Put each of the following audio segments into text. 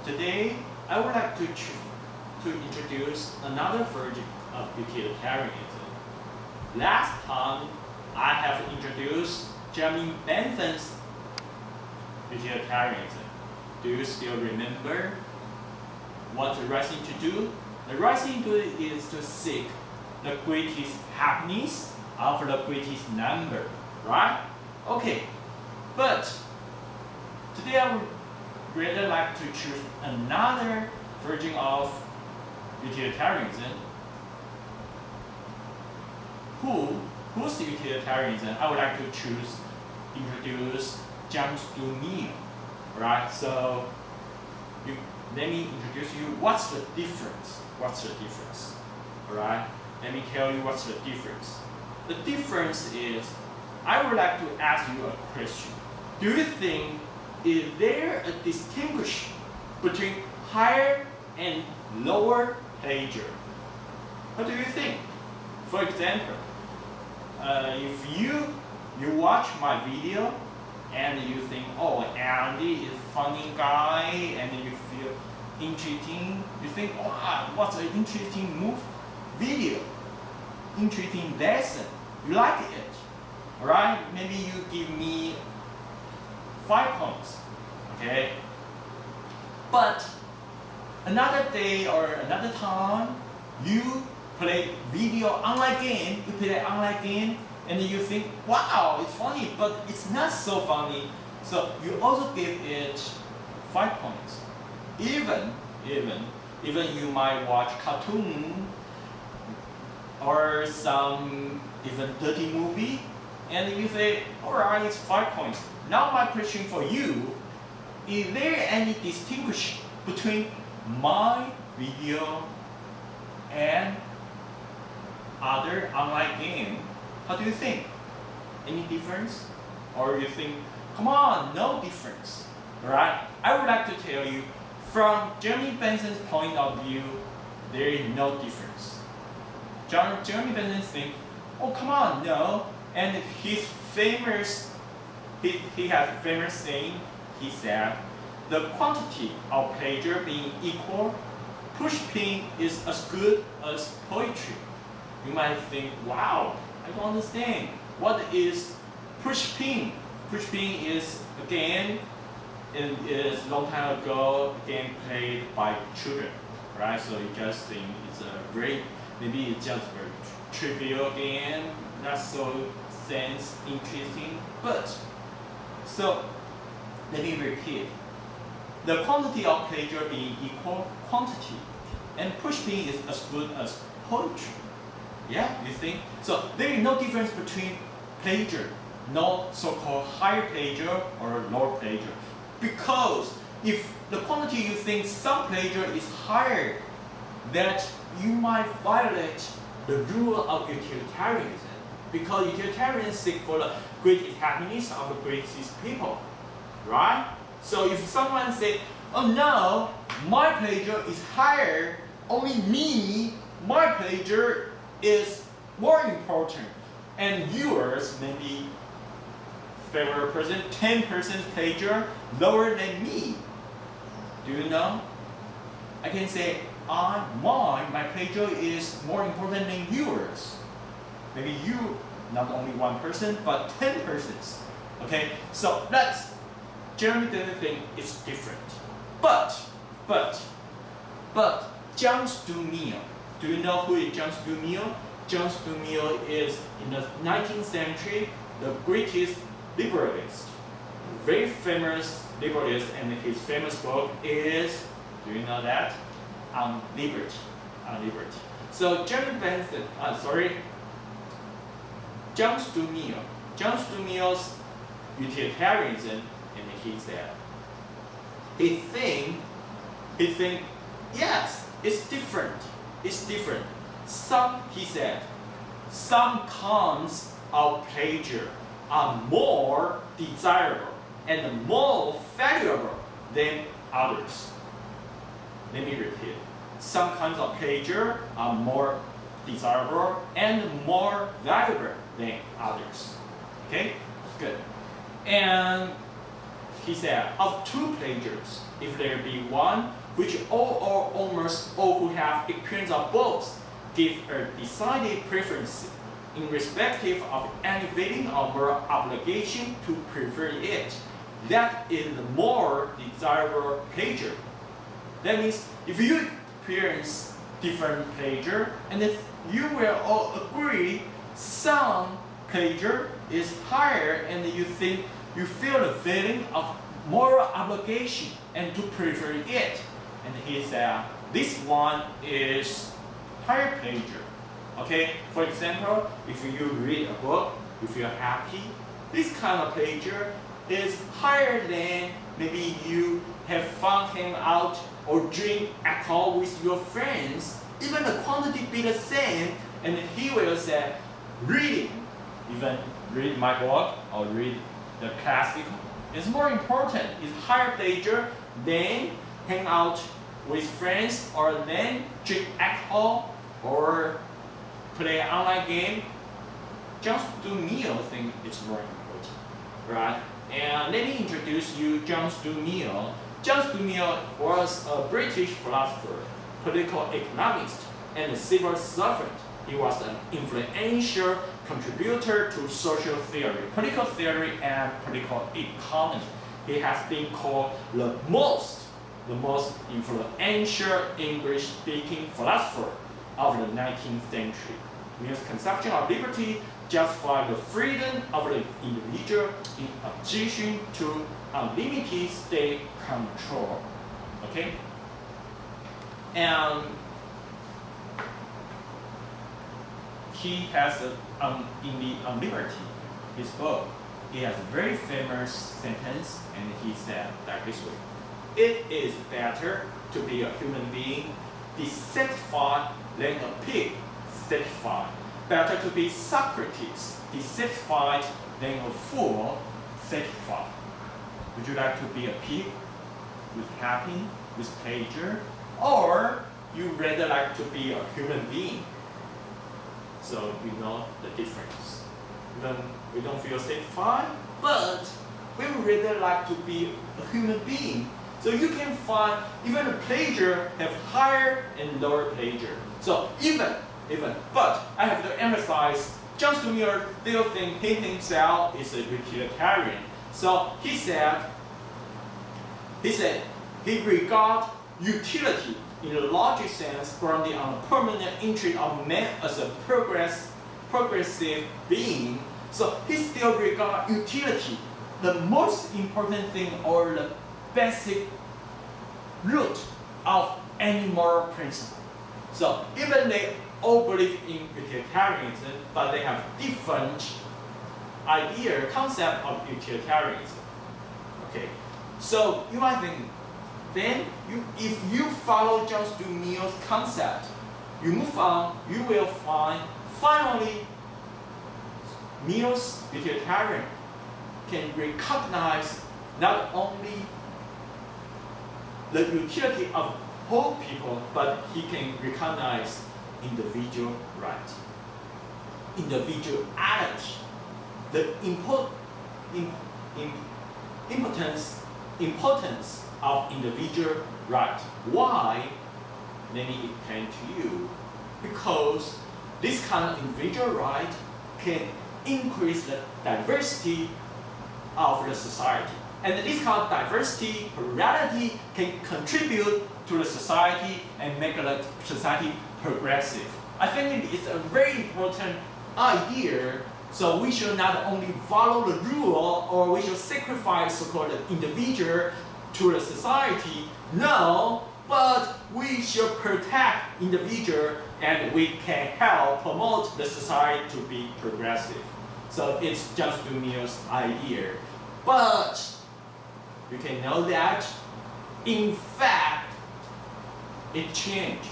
Today, I would like to introduce another version of utilitarianism. Last time, I have introduced Jeremy Bentham's utilitarianism. Do you still remember what the right thing to do? The right thing to do is to seek the greatest happiness of the greatest number, right? Okay, but today I would rather like to choose another version of utilitarianism. Who's the utilitarianism? I would like to introduce James Dumiel, right? So let me introduce you. What's the difference? All right? Let me tell you what's the difference. The difference is, I would like to ask you a question. Do you think, is there a distinction between higher and lower pleasure? What do you think? For example, if you watch my video and you think, oh, Andy is a funny guy, and you feel interesting, you think, wow, what's an interesting video, interesting lesson, you like it, alright? Maybe you give me 5 points, okay? But another day or another time, you play online game, and you think, wow, it's funny, but it's not so funny. So you also give it 5 points. Even you might watch cartoon or some even dirty movie, and you say, alright, it's 5 points. Now my question for you, is there any distinction between my video and other online game? How do you think? Any difference? Or you think, come on, no difference, right? I would like to tell you, from Jeremy Bentham's point of view, there is no difference. Jeremy Bentham thinks, oh, come on, no. And he has a famous saying. He said, the quantity of pleasure being equal, pushpin is as good as poetry. You might think, wow, I don't understand. What is pushpin? Pushpin is a game. It is a long time ago, a game played by children, right? So you just think it's maybe it's just a very trivial game, not so interesting. But, so, let me repeat. The quantity of pleasure being equal quantity, and pushpin is as good as poetry. Yeah, you think? So there is no difference between pleasure, no so-called higher pleasure or lower pleasure. Because if the quantity you think some pleasure is higher, that you might violate the rule of utilitarianism. Because utilitarians seek for the greatest happiness of the greatest people, right? So if someone says, oh no, my pleasure is higher, only me, my pleasure is more important, and yours maybe favorite person, 10% pleasure lower than me. Do you know? I can say, my pleasure is more important than yours. Maybe you, not only one person, but 10 persons. Okay, so that's Jeremy didn't think it's different. But James Dumiel. Do you know who is James Dumiel? James Dumiel is, in the 19th century, the greatest liberalist. Very famous liberalist, and his famous book is, do you know that? On Liberty. So James Dumiel's utilitarianism, and he said, he think, yes, it's different. He said, some kinds of pleasure are more desirable and more valuable than others. Let me repeat. Some kinds of pleasure are more desirable and more valuable than others. Okay? Good. And he said, of two pleasures, if there be one, which all or almost all who have experience of both give a decided preference in respective of any feeling or moral obligation to prefer it, that is the more desirable pleasure. That means if you experience different pleasure, and if you will all agree some pleasure is higher, and you feel the feeling of moral obligation and to prefer it, and he said this one is higher pleasure. Okay, for example, if you read a book, you feel happy, this kind of pleasure is higher than maybe you have fun hang out or drink alcohol with your friends. Even the quantity be the same, and he will say reading, even read my book or read the classic, is more important, is higher pleasure than hang out with friends or then drink alcohol or play an online game. Just to me, I think it's more important, right? And let me introduce you John Stuart Mill. John Stuart Mill was a British philosopher, political economist, and a civil servant. He was an influential contributor to social theory, political theory, and political economy. He has been called the most influential English-speaking philosopher of the 19th century. Mill's conception of liberty justified the freedom of the individual in opposition to unlimited state control. Okay? And he has in the On Liberty, his book, he has a very famous sentence, and he said like this way: it is better to be a human being dissatisfied than a pig satisfied. Better to be Socrates dissatisfied than a fool satisfied. Would you like to be a pig with happy, with pleasure, or you rather like to be a human being? So we know the difference. Even we don't feel satisfied, but we would rather like to be a human being. So you can find even the pleasure have higher and lower pleasure. So but I have to emphasize, John Stuart Mill still think he himself is a utilitarian. So he said he regards utility in the logic sense grounded on the permanent interest of man as a progressive being. So he still regards utility the most important thing or the basic root of any moral principle. So even they all believe in utilitarianism, but they have different concept of utilitarianism. Okay, so you might think, then if you follow John Stuart Mill's concept, you move on, you will find finally Mill's utilitarian can recognize not only the utility of whole people, but he can recognize individual right, individuality, the importance of individual right. Why? Let me explain to you. Because this kind of individual right can increase the diversity of the society. And this kind of diversity, plurality, can contribute to the society and make the society progressive. I think it's a very important idea. So we should not only follow the rule or we should sacrifice so-called individual to the society. No, but we should protect individual and we can help promote the society to be progressive. So it's just Stuart Mill's idea. But you can know that in fact it changed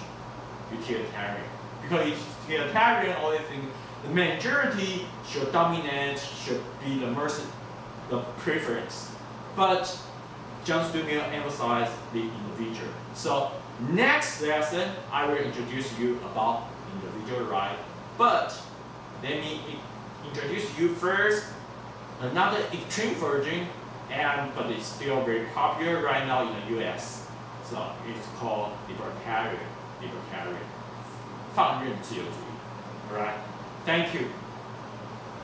utilitarian. Because utilitarian always think the majority should dominate, should be the preference. But John Stuart Mill emphasized the individual. So next lesson, I will introduce you about individual right. But let me introduce you first another extreme version but it's still very popular right now in the U.S. So it's called libertarian, 放任自由主义. All right. Thank you.